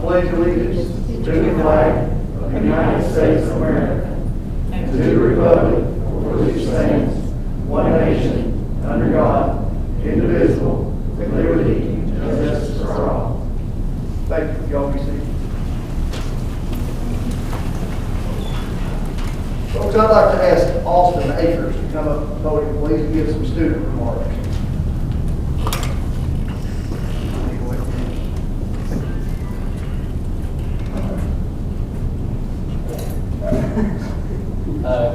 pledge allegiance to the flag of the United States of America and to the republic for which it stands, one nation, under God, indivisible, with liberty and justice for all. Thank you. Y'all be seated. Folks, I'd like to ask Austin Akers to come up to the podium, please, and give some student remarks.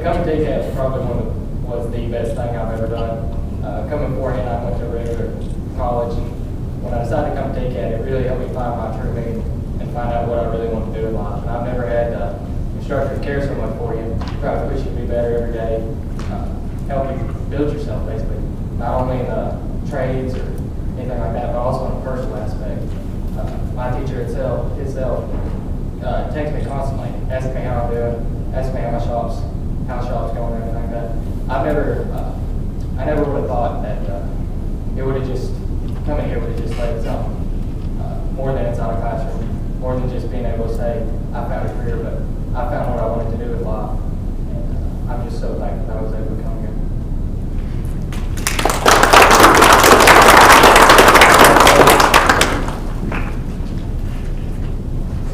Coming to TCAT was probably was the best thing I've ever done. Coming beforehand, I went to a regular college, and when I decided to come to TCAT, it really helped me find my true meaning and find out what I really want to do in life. And I've never had instructors care so much for you, try to push you to be better every day, help you build yourself basically, not only in trades or anything like that, but also in a personal aspect. My teacher itself texts me constantly, asking me how I'm doing, asking me how the shop's going and everything like that. I never would have thought that it would have just, coming here would have just laid something more than inside a classroom, more than just being able to say, I found a career, but I found what I wanted to do with life. And I'm just so thankful that I was able to come here.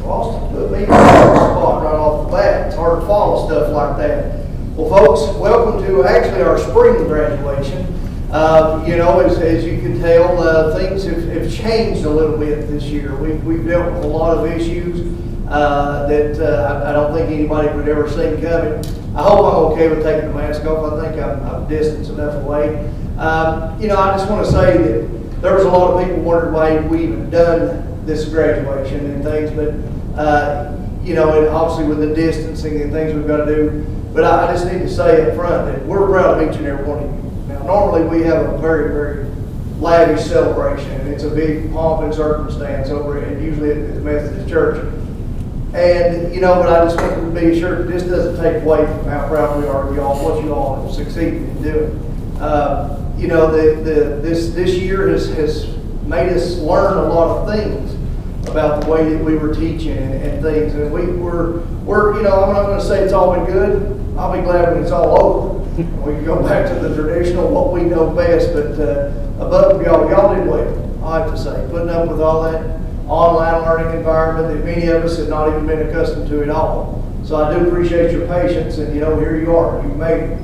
Austin put me in the spot right off the bat. It's hard to follow stuff like that. Well, folks, welcome to actually our spring graduation. As you can tell, things have changed a little bit this year. We've dealt with a lot of issues that I don't think anybody would ever see coming. I hope I'm okay with taking the mask off. I think I'm distanced enough away. I just want to say that there was a lot of people wondering why we even done this graduation and things, but and obviously with the distancing and things we've got to do. But I just need to say up front that we're proud of each and every one of you. Now, normally we have a very, very lavish celebration, and it's a big pomp and circumstance over it, usually at the Methodist Church. And, but I just want to be sure that this doesn't take away from how proud we are of y'all, what you all have succeeded in doing. This year has made us learn a lot of things about the way that we were teaching and things. And we're I'm not going to say it's all been good. I'll be glad when it's all over. We can go back to the traditional, what we know best, but above y'all did well, I have to say. Putting up with all that online learning environment that many of us have not even been accustomed to at all. So I do appreciate your patience, and here you are, you made it.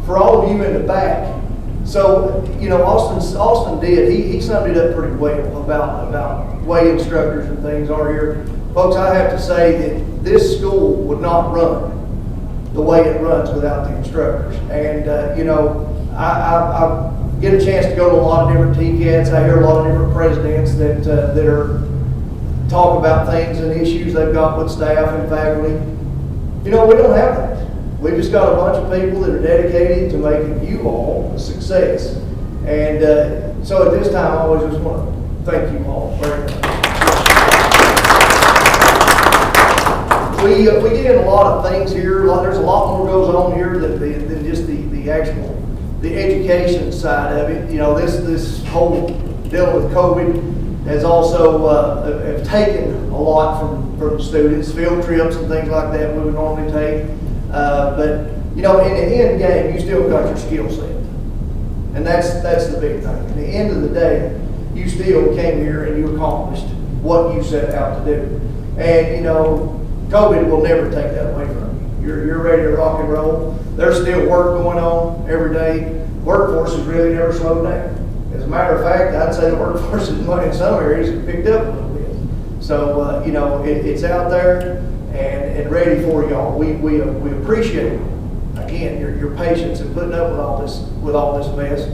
For all of you in the back, so Austin did, he summed it up pretty well about way instructors and things are here. Folks, I have to say that this school would not run the way it runs without the instructors. And I get a chance to go to a lot of different TCATs. I hear a lot of different presidents that are talk about things and issues they've got with staff and faculty. We don't have that. We've just got a bunch of people that are dedicated to making you all a success. And so at this time, I always just want to thank you all very much. We get in a lot of things here. There's a lot more goes on here than just the education side of it. This whole deal with COVID has also have taken a lot from students, field trips and things like that we would normally take. But in the end game, you still got your skill set, and that's the big thing. At the end of the day, you still came here and you accomplished what you set out to do. And COVID will never take that away from you. You're ready to rock and roll. There's still work going on every day. Workforce has really never slowed down. As a matter of fact, I'd say the workforce in some areas picked up a little bit. So it's out there and ready for y'all. We appreciate again your patience in putting up with all this mess.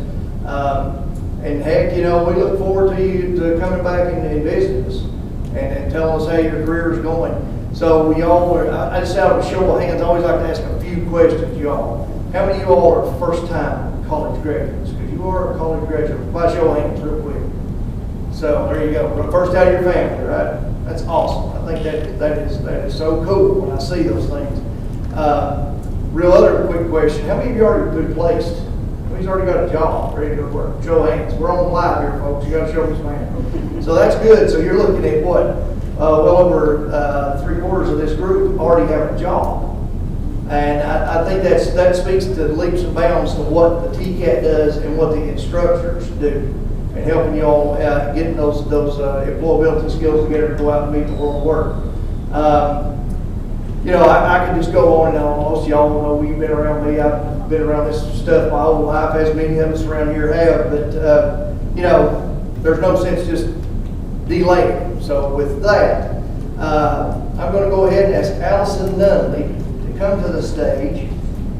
And heck, we look forward to you coming back and visiting us and telling us how your career is going. So I just out of a show of hands, I always like to ask a few questions, y'all. How many of you all are first-time college graduates? Because you are a college graduate. By show of hands, real quick. So there you go. First out of your family, right? That's awesome. I think that is so cool when I see those things. Real other quick question: how many of you already been placed? Who's already got a job, ready to go to work? Show of hands. We're on live here, folks. You got to show me some hands. So that's good. So you're looking at what? well over 3/4 of this group already have a job. And I think that speaks to leaps and bounds to what the TCAT does and what the instructors do, and helping you all getting those employability skills together to go out and meet the world of work. You know, I could just go on and on. Most of y'all know you've been around me. I've been around this stuff my whole life, as many of us around here have. But you know, there's no sense just delaying. So with that, I'm going to go ahead and ask Allison Nunley to come to the stage,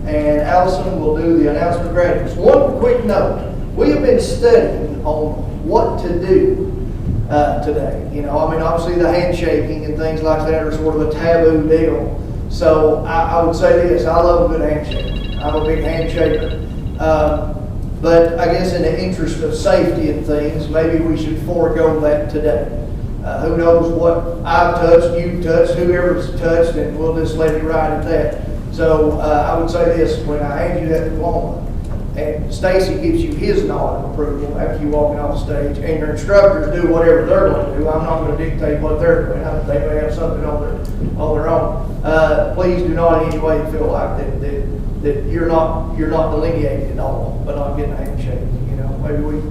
and Allison will do the announcement of graduates. One quick note: we have been studying on what to do today. You know, I mean, obviously the handshaking and things like that are sort of a taboo deal. So I would say this: I love a good handshake. I'm a big handshaker. But I guess in the interest of safety and things, maybe we should forego that today. Who knows what I've touched, you've touched, whoever's touched, and we'll just let it ride at that. So I would say this: when I hand you that diploma, and Stacy gives you his nod of approval after you walking off stage, and your instructors do whatever they're going to do. I'm not going to dictate what they're doing. They may have something on their own. Please do not in any way feel like that you're not delineated at all, but not getting a handshake. You know, maybe we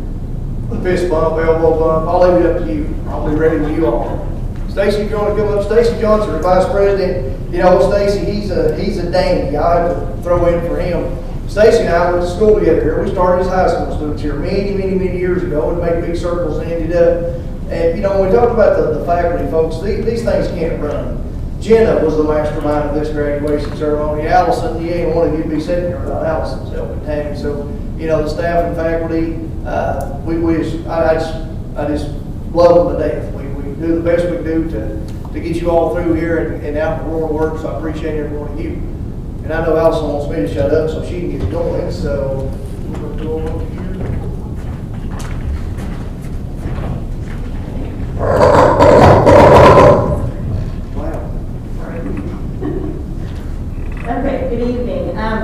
fist bump, elbow bump. I'll leave it up to you. I'll be ready when you are. Stacy, if you want to come up, Stacy Johnson, our vice president. You know, Stacy, he's a dandy. I have to throw in for him. Stacy and I went to school together here. We started as high school students here many years ago and made big circles and ended up. And you know, when we talk about the faculty folks, these things can't run. Jenna was the mastermind of this graduation ceremony. Allison, you ain't one of you'd be sitting here without Allison's help and Tammy. So, you know, the staff and faculty, I just love them to death. We do the best we do to get you all through here and out in the world of work. So I appreciate every one of you. And I know Allison wants me to shut up so she can get going. So we're going to go over here. Okay, good evening. I'm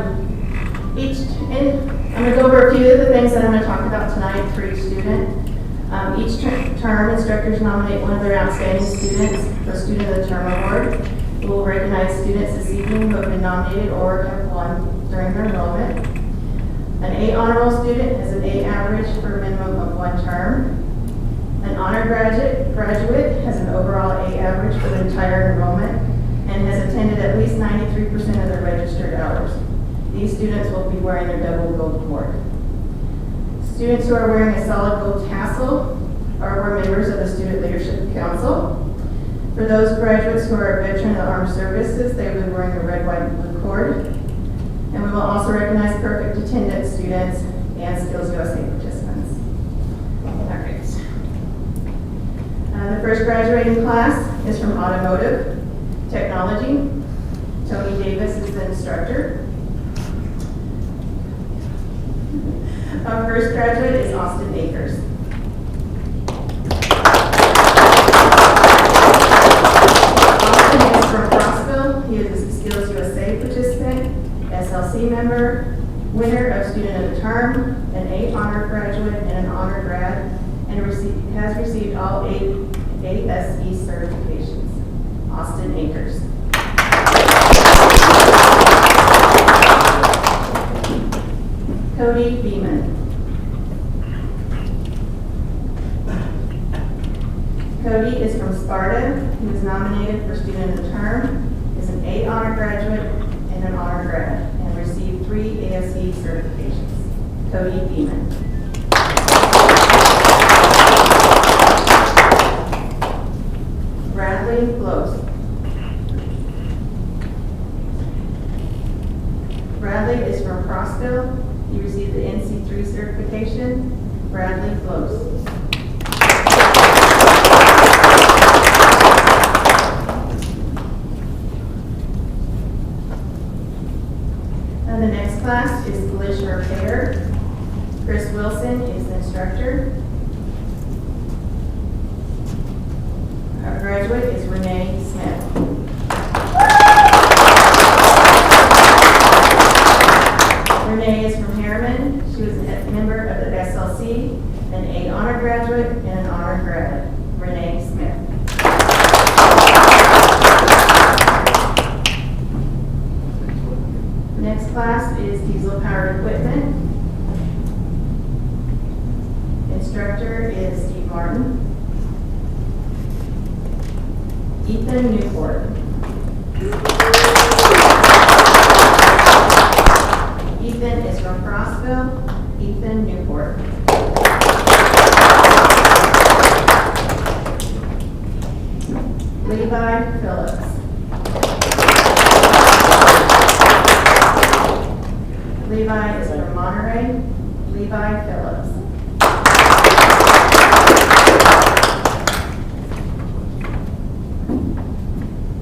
going to go over a few of the things that I'm going to talk about tonight for each student. Each term, instructors nominate one of their outstanding students for Student of the Term Award. We will recognize students this evening who have been nominated or have won during their enrollment. An A honor roll student has an A average for a minimum of 1 term. An honor graduate has an overall A average for the entire enrollment and has attended at least 93% of their registered hours. These students will be wearing their double gold cord. Students who are wearing a solid gold tassel were members of the Student Leadership Council. For those graduates who are a veteran of the armed services, they will be wearing a red, white, and blue cord. And we will also recognize perfect attendance students and Skills USA participants. All right. The first graduating class is from Automotive Technology. Tony Davis is the instructor. Our first graduate is Austin Akers. Austin is from Crossville. He is a Skills USA participant, SLC member, winner of Student of the Term, an A honor graduate and an honor grad, and has received all 8 ASE certifications. Austin Akers. Cody Beeman. Cody is from Sparta. He was nominated for Student of the Term, is an A honor graduate and an honor grad, and received 3 ASE certifications. Cody Beeman. Bradley Blows. Bradley is from Crossville. He received the NC3 certification. Bradley Blows. And the next class is Collision Repair. Chris Wilson is the instructor. Our graduate is Renee Smith. Renee is from Harriman. She was a member of the SLC, an A honor graduate, and an honor grad. Renee Smith. Ethan Newport. Ethan is from Crossville. Ethan Newport. Levi Phillips. Levi is from Monterey. Levi Phillips.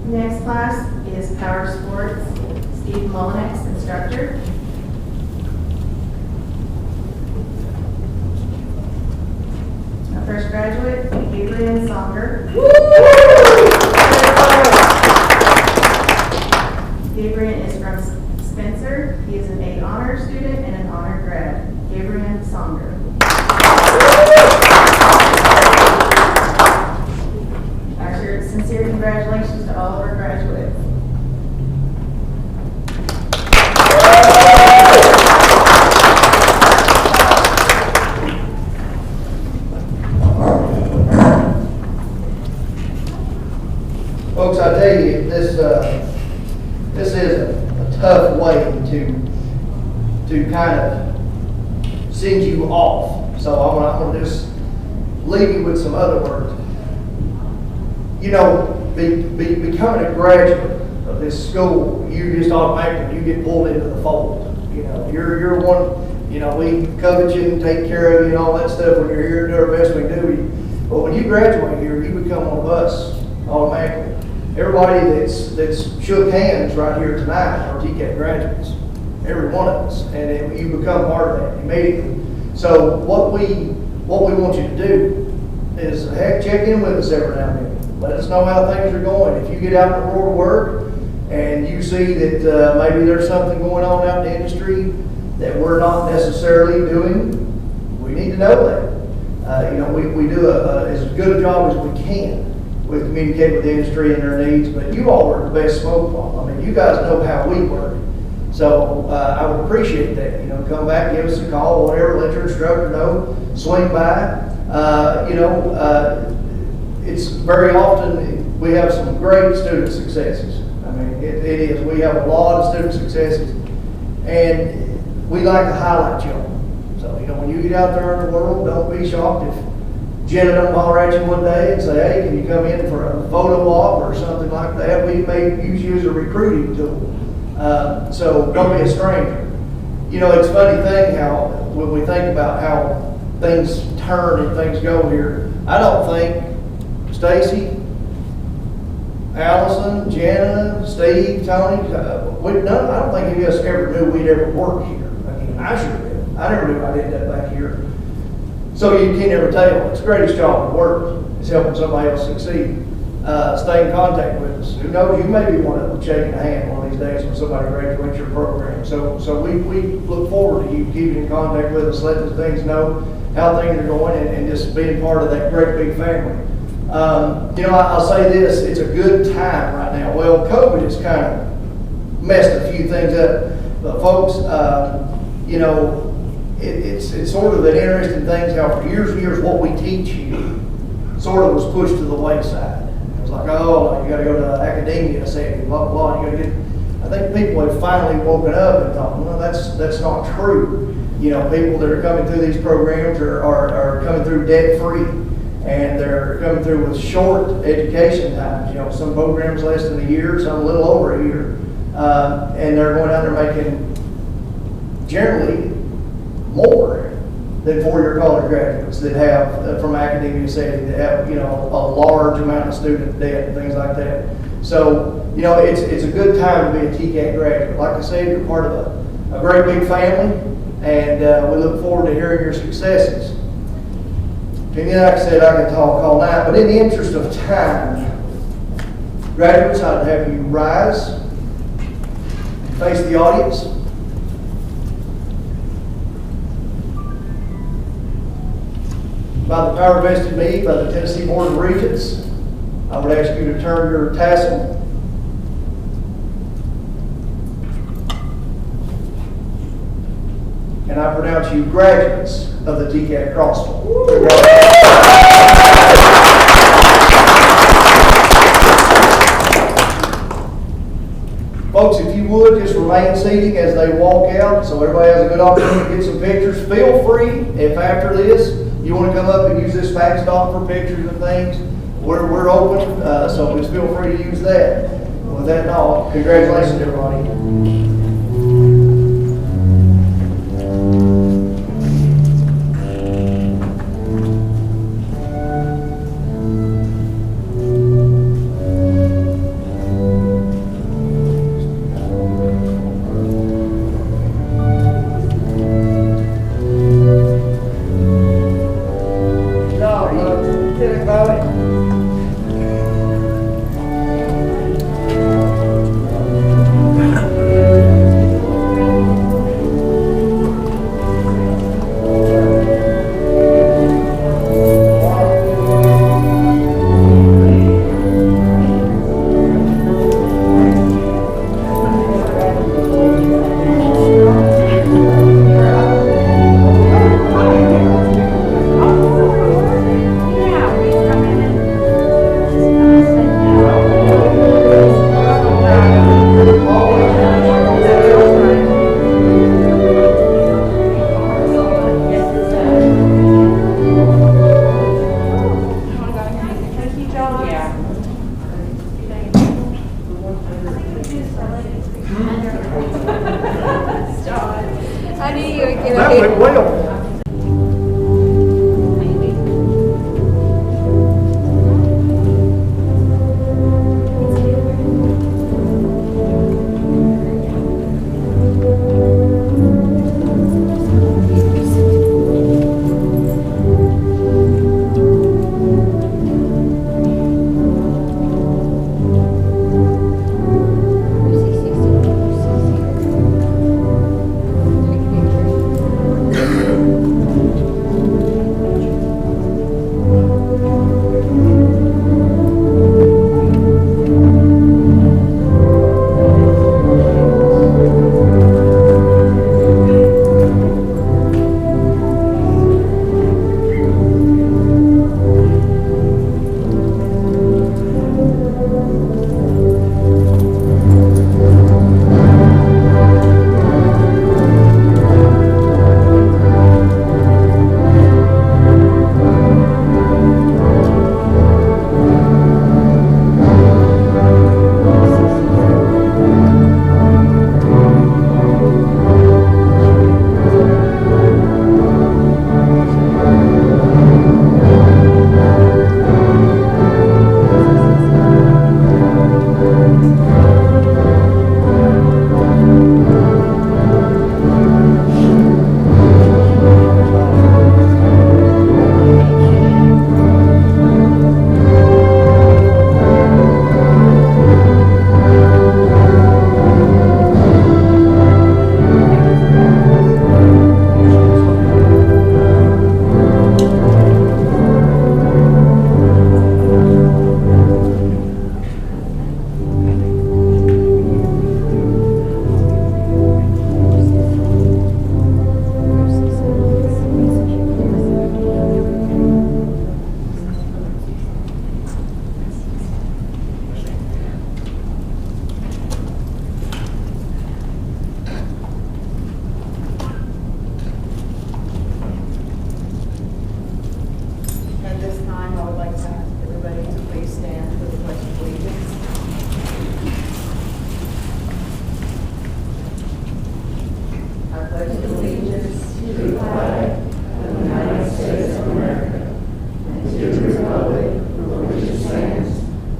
Next class is Power Sports. Steve Mullinex, instructor. Our first graduate, Adrian Songer. Gabriel is from Spencer. He is an A honor student and an honor grad. Gabriel Songer. Our sincere congratulations to all of our graduates. Folks, I tell you, this is a tough way to kind of send you off. So I'm going to just leave you with some other words. You know, becoming a graduate of this school, you just automatically, you get pulled into the fold. You know, you're one, you know, we covet you and take care of you and all that stuff when you're here and do our best we do. But when you graduate here, you become one of us automatically. Everybody that's shook hands right here tonight are TCAT graduates, every one of us, and you become part of that immediately. So what we want you to do is check in with us every now and then. Let us know how things are going. If you get out in the world of work and you see that maybe there's something going on out in the industry that we're not necessarily doing, we need to know that. You know, we do as good a job as we can. We communicate with the industry and their needs, but you all are the best smoke bomb. I mean, you guys know how we work. So I would appreciate that. You know, come back, give us a call, whatever, let your instructor know, swing by. You know, it's very often, we have some great student successes. I mean, it is. We have a lot of student successes, and we like to highlight you all. So, you know, when you get out there in the world, don't be shocked if Jenna don't holler at you one day and say, hey, can you come in for a photo op or something like that? We may use you as a recruiting tool. So don't be a stranger. You know, it's a funny thing how, when we think about how things turn and things go here, I don't think Stacy, Allison, Jenna, Steve, Tony, I don't think any of us ever knew we'd ever work here. I mean, I sure did. I never knew I'd end up back here. So you can never tell. It's the greatest job in the world. It's helping somebody else succeed. Stay in contact with us. Who knows, you may be one of them shaking a hand one of these days when somebody graduates your program. So we look forward to you keeping in contact with us, letting things know how things are going, and just being part of that great big family. You know, I'll say this, it's a good time right now. Well, COVID has kind of messed a few things up. But folks, you know, it's sort of an interesting thing how for years and years what we teach you sort of was pushed to the wayside. It was like, oh, you got to go to academia setting, blah, blah, blah. You got to get. I think people have finally woken up and thought, well, that's not true. You know, people that are coming through these programs are coming through debt-free, and they're coming through with short education times. You know, some programs less than a year, some a little over a year, and they're going out there making generally more than four-year college graduates that have from academia setting that have, you know, a large amount of student debt and things like that. So, you know, it's a good time to be a TCAT graduate. Like I said, you're part of a great big family, and we look forward to hearing your successes. And like I said, I could talk all night, but in the interest of time, graduates, I'd have you rise and face the audience. By the power vested in me by the Tennessee Board of Regents, I would ask you to turn your tassel. And I pronounce you graduates of the TCAT Crossville. remain seating as they walk out, so everybody has a good opportunity to get some pictures. Feel free, if after this, you want to come up and use this backstop for pictures and things, we're open, so just feel free to use that. With that, all, congratulations, everybody. I knew you would get That went well. At this time, I would like to ask everybody to please stand for the pledge of allegiance. I pledge allegiance to the flag of the United States of America and to the republic for which it stands,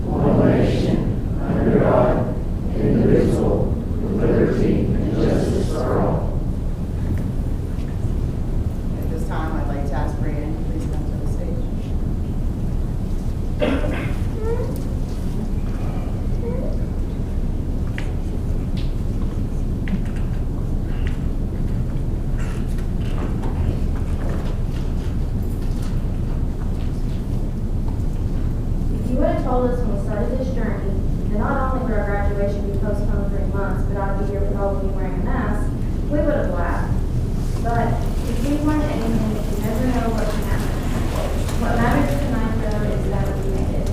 one nation, under God, indivisible, with liberty and justice for all. At this time, I'd like to ask Brianne to please come to the stage. If you would have told us when we started this journey that not only would our graduation be postponed 3 months, but I'd be here with all of you wearing a mask, we would have laughed. But if we learned anything, you never know what can happen. What matters tonight, though, is that we made it.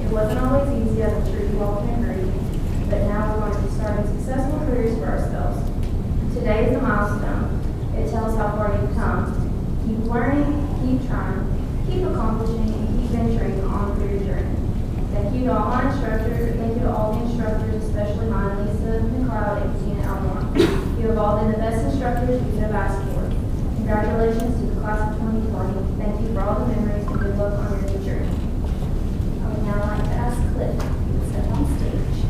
It wasn't always easy, as I'm sure you all can agree, but now we're going to be starting successful careers for ourselves. you to all my instructors, thank you to all the instructors, especially mine, Lisa McLeod and Tina Elmore. You have all been the best instructors you could have asked for. Congratulations to the class of 2020. Thank you for all the memories and good luck on your new journey. I would now like to ask Cliff to step on stage.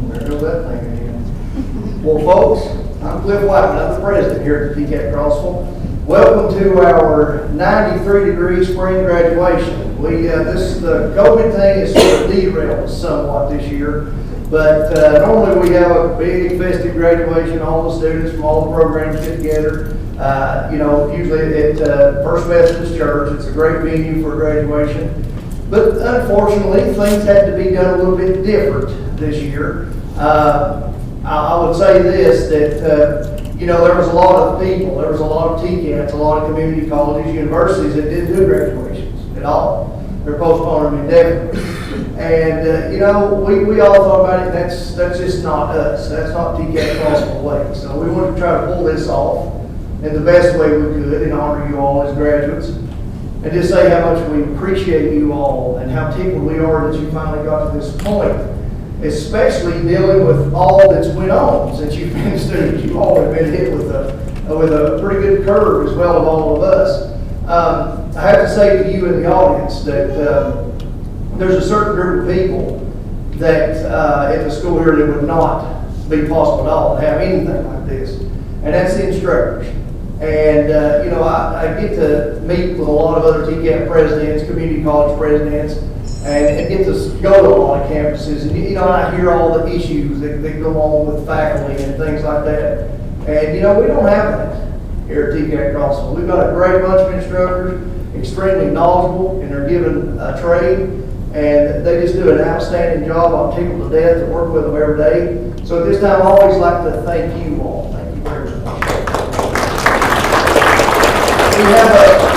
There goes that thing again. Well, folks, I'm Cliff Whiteman. I'm the president here at the TCAT Crossville. Welcome to our 93-degree spring graduation. The COVID thing has sort of derailed us somewhat this year, but normally we have a big festive graduation. All the students from all the programs get together. Usually at First Methodist Church. It's a great venue for graduation. But unfortunately, things had to be done a little bit different this year. I would say this, that there was a lot of people, there was a lot of TCATs, a lot of community colleges, universities that didn't do graduations at all. They're postponing them indefinitely. And we all thought about it, that's just not us. That's not TCAT Crossville way. So we wanted to try to pull this off in the best way we could and honor you all as graduates. And just say how much we appreciate you all and how tickled we are that you finally got to this point. Especially dealing with all that's went on since you've been students. You all have been hit with a pretty good curve as well of all of us. I have to say to you in the audience that there's a certain group of people that at the school here that would not be possible at all to have anything like this, and that's the instructors. And I get to meet with a lot of other TCAT presidents, community college presidents, and get to go to a lot of campuses. And I hear all the issues that go on with faculty and things like that. And we don't have that here at TCAT Crossville. We've got a great bunch of instructors, extremely knowledgeable, and they're given a trade, and they just do an outstanding job. I'm tickled to death to work with them every day. So at this time, I always like to thank you all. Thank you very much.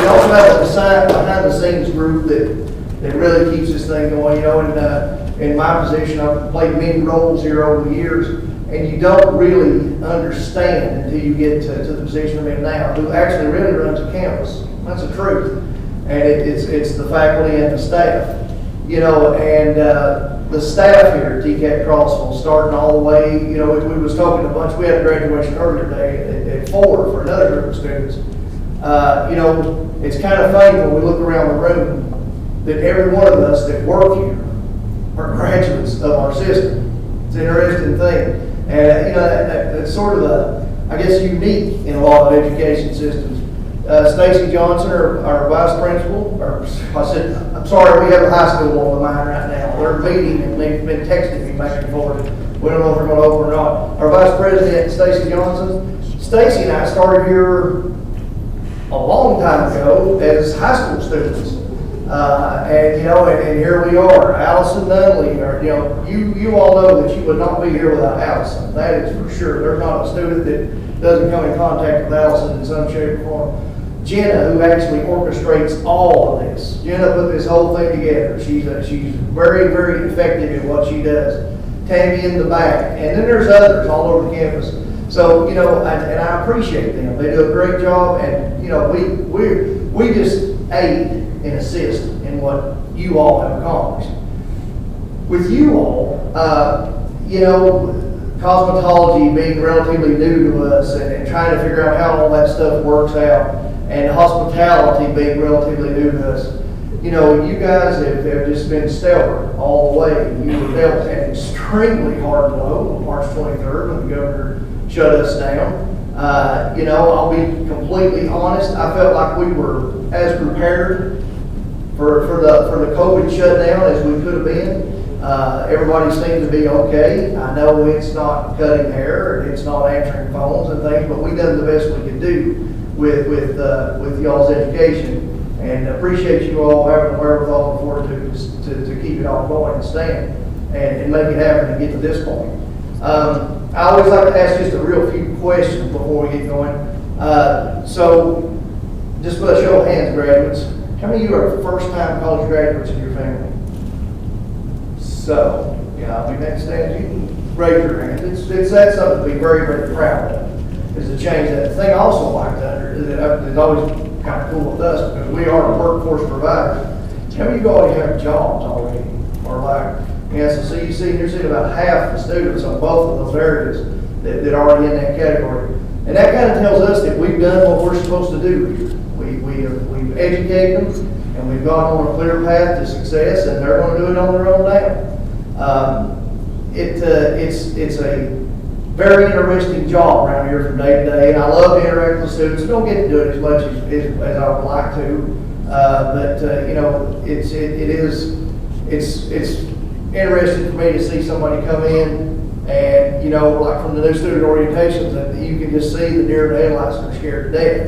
We also have a behind-the-scenes group that really keeps this thing going. In my position, I've played many roles here over the years, and you don't really understand until you get to the position I'm in now, who actually really runs a campus. That's the truth. And it's the faculty and the staff. And the staff here at TCAT Crossville, starting all the way, we was talking a bunch, we had a graduation earlier today at 4 for another group of students. It's kind of funny when we look around the room that every one of us that work here are graduates of our system. It's an interesting thing. And, that's sort of, unique in a lot of education systems. Stacy Johnson, our vice principal, I'm sorry, we have a high school on the mind right now. They're meeting and they've been texting me back and forth. We don't know if we're going to open or not. Our vice president, Stacy Johnson. Stacy and I started here a long time ago as high school students. And here we are. Allison Nunley, you all know that you would not be here without Allison. That is for sure. There's not a student that doesn't come in contact with Allison in some shape or form. Jenna, who actually orchestrates all of this. Jenna put this whole thing together. She's very, very effective at what she does. Tammy in the back. And then there's others all over the campus. So, and I appreciate them. They do a great job, and, we just aid and assist in what you all have accomplished. With you all, cosmetology being relatively new to us and trying to figure out how all that stuff works out, and hospitality being relatively new to us, you guys have just been stellar all the way. You were dealt an extremely hard blow on March 23rd when the governor shut us down. I'll be completely honest. I felt like we were as prepared for the COVID shutdown as we could have been. Everybody seemed to be okay. I know it's not cutting hair and it's not answering phones and things, but we done the best we could do with y'all's education, and appreciate you all having the wherewithal and fortitude to keep it all going and stand and make it happen and get to this point. I always like to ask just a real few questions before we get going. So, just for a show of hands, graduates, how many of you are first-time college graduates in your family? So, I'll be next to stand. You can raise your hand. That's something to be very, very proud of. is to change that. The thing I also like that is always kind of cool with us, because we are a workforce provider. How many of you already have jobs already? Or like, so you're seeing about half the students on both of those areas that are already in that category. And that kind of tells us that we've done what we're supposed to do here. We've educated them, and we've gone on a clear path to success, and they're going to do it on their own now. It's a very interesting job around here from day to day, and I love to interact with students. I don't get to do it as much as I would like to, but you know, it's interesting for me to see somebody come in, and you know, like from the new student orientations, that you can just see the deer in the headlights and they're scared to death.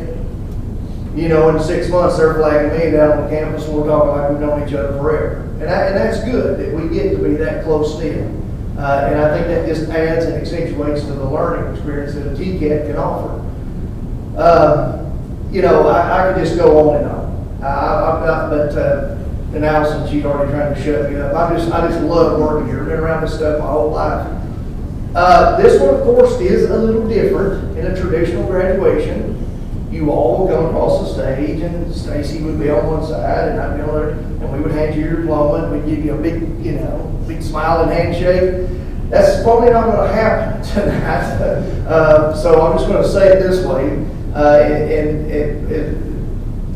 You know, in 6 months they're flagging me down on the campus, and we're talking like we've known each other forever, and that's good that we get to be that close knit. And I think that just adds and accentuates to the learning experience that a TCAT can offer. You know, I could just go on and on. And Allison, she's already trying to shut me up. I just love working here. I've been around this stuff my whole life. This one, of course, is a little different in a traditional graduation. You all will come across the stage, and Stacy would be on one side, and I'd be on the other, and we would hand you your diploma, and we'd give you a big, you know, big smile and handshake. That's probably not going to happen tonight. So I'm just going to say it this way,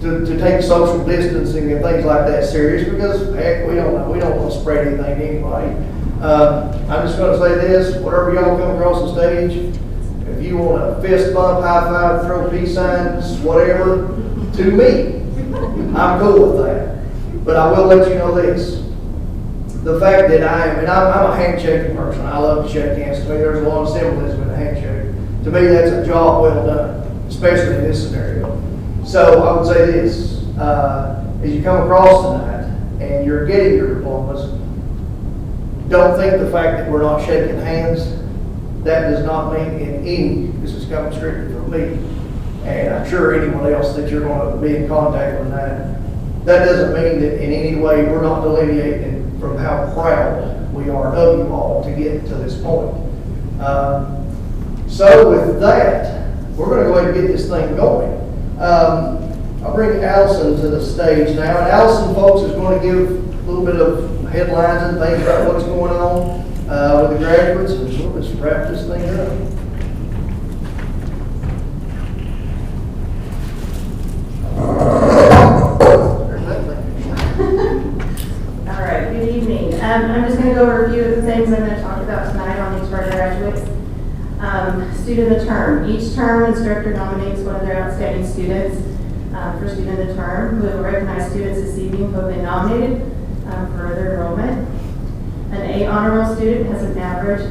to take social distancing and things like that serious, because heck, we don't want to spread anything to anybody. I'm just going to say this: whatever y'all come across the stage, if you want to fist bump, high five, throw peace signs, whatever, to me, I'm cool with that. But I will let you know this. The fact that I'm a handshaking person. I love to shake hands. To me, there's a lot of symbolism in a handshake. To me, that's a job well done, especially in this scenario. So I would say this, as you come across tonight and you're getting your diplomas, don't think the fact that we're not shaking hands, that does not mean in any, this is coming strictly from me, and I'm sure anyone else that you're going to be in contact with that doesn't mean that in any way we're not delineating from how proud we are of you all to get to this point. So with that, we're going to go ahead and get this thing going. I'll bring Allison to the stage now, and Allison, folks, is going to give a little bit of headlines and things about what's going on with the graduates, and we'll just wrap this thing up. All right, good evening. I'm just going to go over a few of the things I'm going to talk about tonight on each of our graduates. Student of the term. Each term, instructor nominates one of their outstanding students for student of the term. We will recognize students this evening who have been nominated for their enrollment. An A honor roll student has an average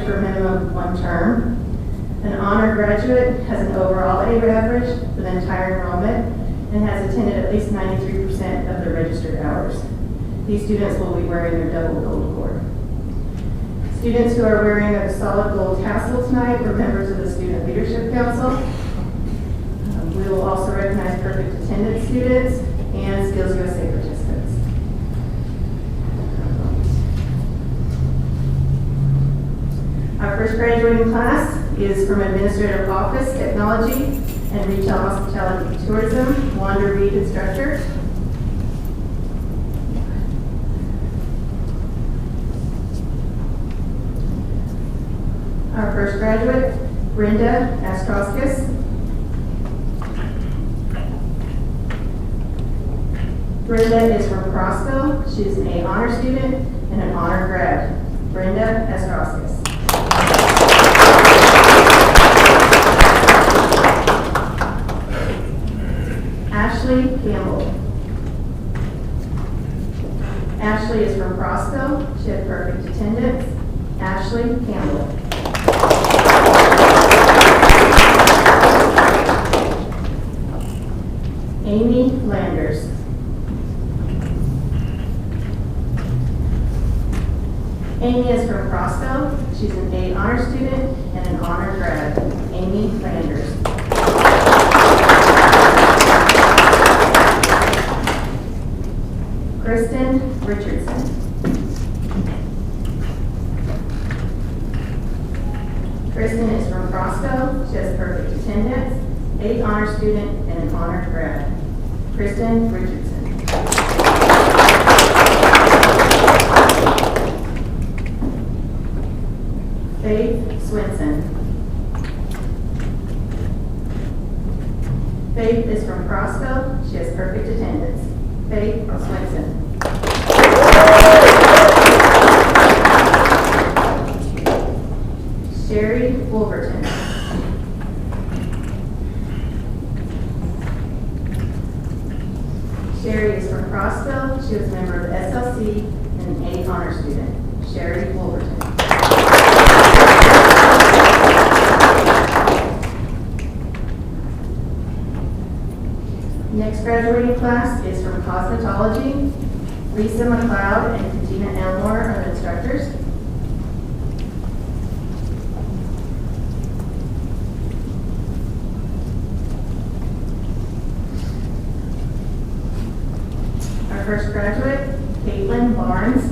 for a minimum of 1 term. An honor graduate has an overall A average for the entire enrollment and has attended at least 93% of their registered hours. These students will be wearing their double gold cord. Students who are wearing a solid gold tassel tonight were members of the Student Leadership Council. We will also recognize perfect attendance students and Skills USA participants. Our first graduating class is from Administrative Office, Technology, and Retail Hospitality and Tourism, Wanda Reed instructor. Our first graduate, Brenda Astroskis. Brenda is from Crossville. She is an A honor student and an honor grad. Brenda Astroskis. Ashley Campbell. Ashley is from Crossville. She had perfect attendance. Ashley Campbell. Amy Landers. Amy is from Crossville. She's an A honor student and an honor grad. Amy Landers. Kristen Richardson. Kristen is from Crossville. Crossville. She has perfect attendance, 8 honor student, and an honor grad. Kristen Richardson. Faith Swinson. Faith is from Crossville. She has perfect attendance. Faith Swinson. Sherry Wolverton. Sherry is from Crossville. She was a member of SLC and an 8 honor student. Sherry Wolverton. Next graduating class is from cosmetology. Lisa McLeod and Katina Elmore are the instructors. Our first graduate, Caitlin Barnes.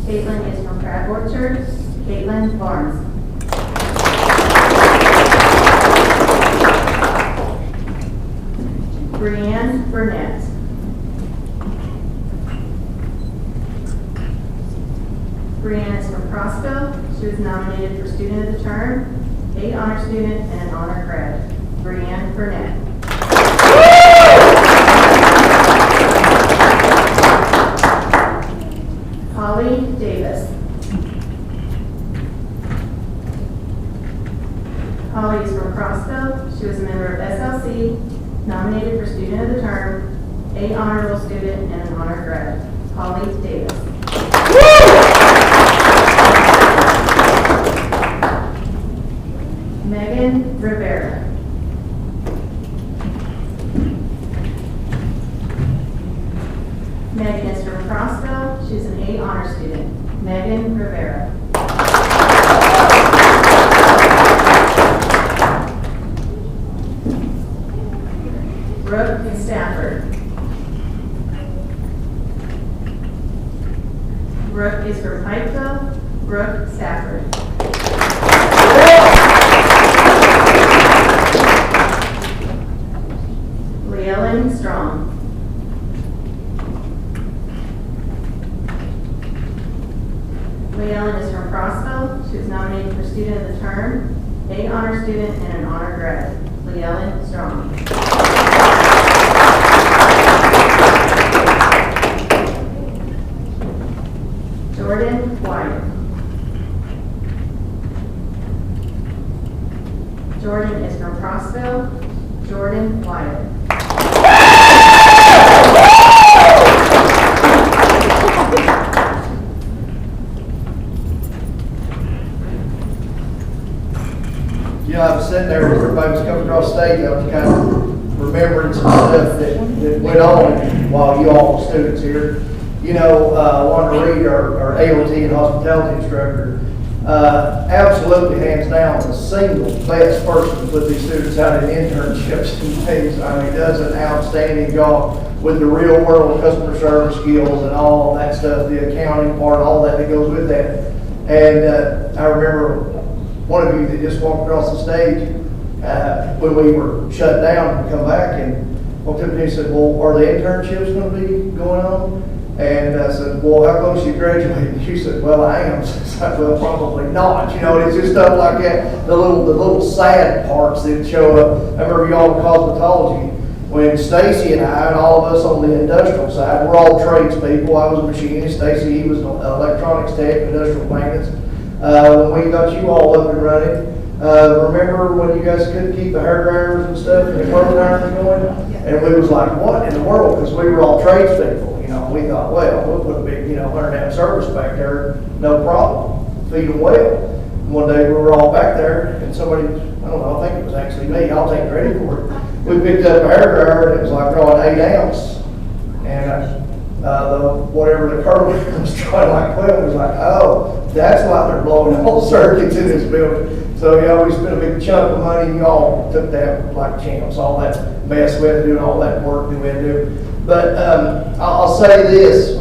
Caitlin is from Crab Orchard. Caitlin Barnes. Brianne Burnett. Brianne is from Crossville. She was nominated for Student of the Term, 8 honor student, and an honor grad. Brianne Burnett. Holly Davis. Holly is from Crossville. She was a member of SLC, nominated for Student of the Term, 8 honorable student, and an honor grad. Holly Davis. Megan Rivera. Megan is from Crossville. She's an 8 honor student. Megan Rivera. Brooke Stafford. Brooke is from Pikeville. Brooke Stafford. Leellen Strong. Leellen is from Crossville. She was nominated for Student of the Term, 8 honor student, and an honor grad. Leellen Strong. Jordan Wyatt. Jordan is from Crossville. Jordan Wyatt. You know, I was sitting there when everybody was coming across stage, I was kind of remembering some stuff that went on while you all were students here. You know, Wanda Reed, our AOT and hospitality instructor, absolutely hands down the single best person to put these students out in internships and things. I mean, does an outstanding job with the real world customer service skills and all that stuff, the accounting part, all that goes with that. And I remember one of you that just walked across the stage when we were shut down and come back and walked up to me and said, well, are the internships going to be going on? And I said, well, how close you graduated? And she said, well, I am. So I said, well, probably not. You know, it's just stuff like that, the little sad parts that show up. I remember y'all in cosmetology, when Stacy and I, and all of us on the industrial side, we're all tradespeople. I was a machinist. Stacy, he was an electronics tech, industrial maintenance. When we got you all up and running, remember when you guys couldn't keep the hair dryers and stuff and the clothes irons going? And we was like, what in the world? Because we were all tradespeople, you know. We thought, well, we'll put a big, 100 amp service back there, no problem, feed them well. And one day we were all back there, and somebody, I don't know, I think it was actually me, I'll take credit for it. We picked up a hair dryer, and it was like drawing 8 ounce. And whatever the curler was drawing like 12, was like, oh, that's why they're blowing all the circuits in this building. So, we spent a big chunk of money, and y'all took that like champs, all that mess we had to do and all that work that we had to do. But I'll say this,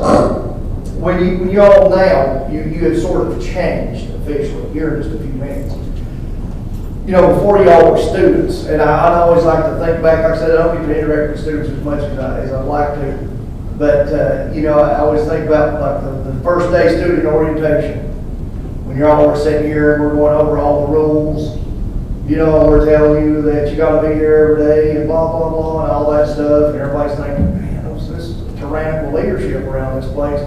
when you all now, you have sort of changed officially here in just a few minutes. You know, before y'all were students, and I always like to think back, like I said, I don't get to interact with students as much as I'd like to. But, you know, I always think about like the first day student orientation. When y'all were sitting here and we're going over all the rules, you know, we're telling you that you gotta be here every day and blah, blah, blah, and all that stuff. And everybody's thinking, man, this is tyrannical leadership around this place.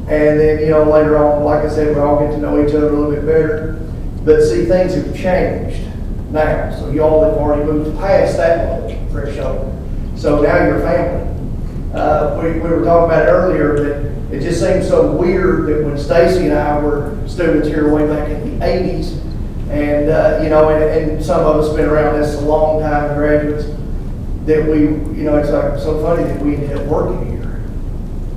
And then, you know, later on, like I said, we all get to know each other a little bit better. But see, things have changed now. So y'all have already moved past that much threshold. So now you're family. We were talking about it earlier that it just seems so weird that when Stacy and I were students here way back in the 80s, and you know, and some of us been around this a long time, graduates, that we, you know, it's like so funny that we ended up working here.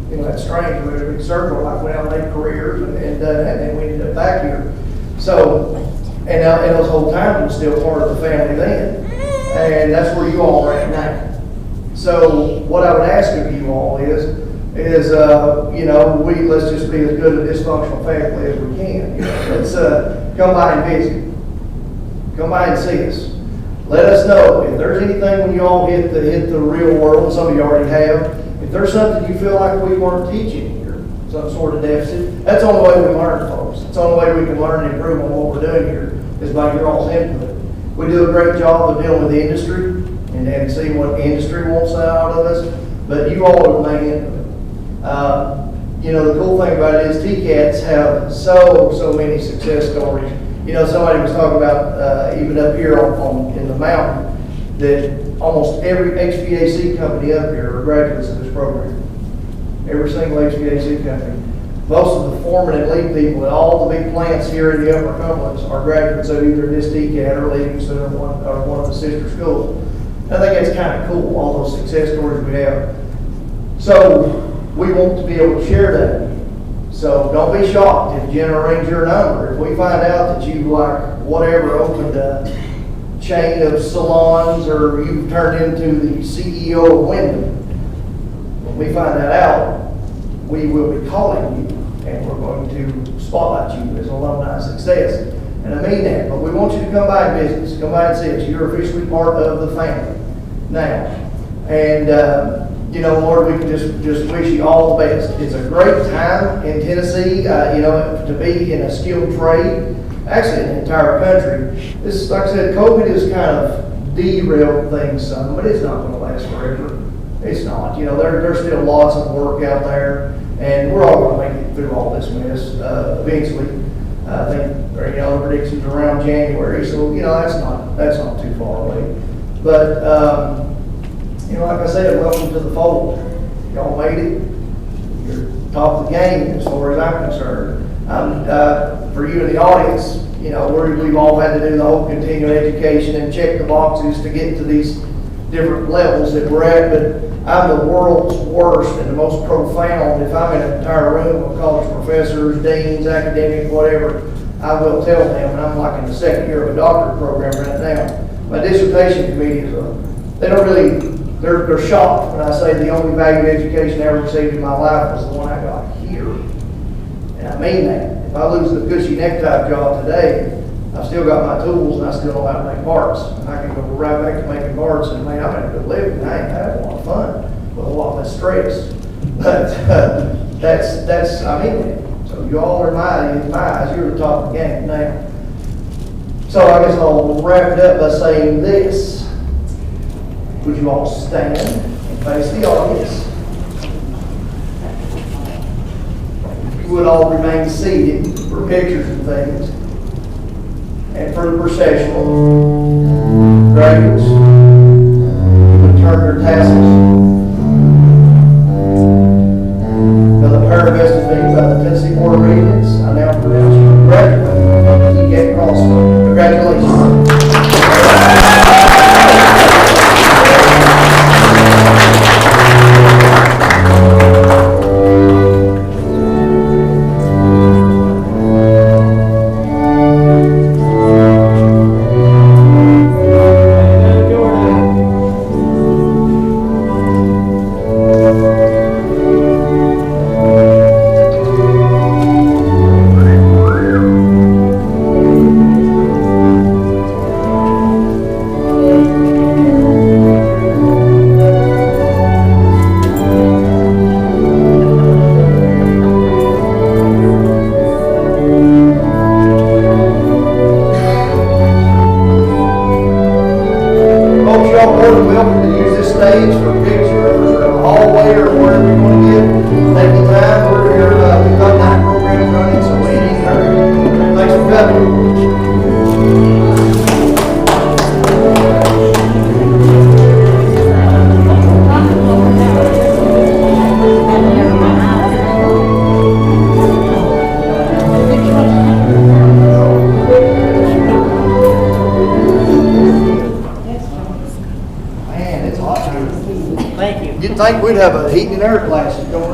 You know, that's strange. We were in a circle, like went out and made careers, and then we ended up back here. So, and those whole time was still part of the family then, and that's where you all are at now. So what I would ask of you all is you know, let's just be as good a dysfunctional family as we can. You know, let's come by and visit. Come by and see us. Let us know if there's anything when you all hit the real world. Some of you already have. If there's something you feel like we weren't teaching here, some sort of deficit, that's the only way we learn, folks. It's the only way we can learn and improve on what we're doing here is by your all's input. We do a great job of dealing with the industry and see what the industry wants out of us, but you all are the main input. You know, the cool thing about it is TCATs have so many success stories. You know, somebody was talking about even up here in the mountain that almost every HVAC company up here are graduates of this program. Every single HVAC company. Most of the foreman and lead people at all the big plants here in the Upper Cumberlands are graduates of either this TCAT or Livingston or one of the sister schools. I think that's kind of cool, all those success stories we have. So we want to be able to share that. So don't be shocked if Jenna rings your number. If we find out that you, like, whatever, opened a chain of salons or you've turned into the CEO of Wyndham, when we find that out, we will be calling you and we're going to spotlight you as an alumni success. And I mean that, but we want you to come by and visit us. Come by and see us. You're officially part of the family now. And, you know, Lord, we can just wish you all the best. It's a great time in Tennessee, you know, to be in a skilled trade, actually in the entire country. This, like I said, COVID has kind of derailed things some, but it's not going to last forever. It's not. You know, there's still lots of work out there, and we're all going to make it through all this mess eventually. I think, you know, the predictions are around January, so, you know, that's not too far away. But, you know, like I said, welcome to the fold. Y'all made it. You're top of the game as far as I'm concerned. For you in the audience, you know, we've all had to do the whole continuing education and check the boxes to get to these different levels that we're at, but I'm the world's worst and the most profound. If I'm in an entire room of college professors, deans, academics, whatever, I will tell them, and I'm like in the second year of a doctorate program right now. My dissertation committee is they don't really, they're shocked when I say the only valued education I ever received in my life was the one I got here. And I mean that. If I lose the cushy necktie job today, I've still got my tools and I still know how to make parts. And I can go right back to making parts and man, I'm having a good living. I ain't having a lot of fun with a lot less stress. But that's I mean that. So you all are in my eyes, you're the top of the game now. So I guess I'll wrap it up by saying this. Would you all stand and face the audience? You would all remain seated for pictures and things. And for the processional, graduates would turn their tassels. Now the paravest is being by the Tennessee Board of Regents. I now pronounce you graduate of TCAT Crossville. Congratulations. You'd think we'd have a heating and air classes going around.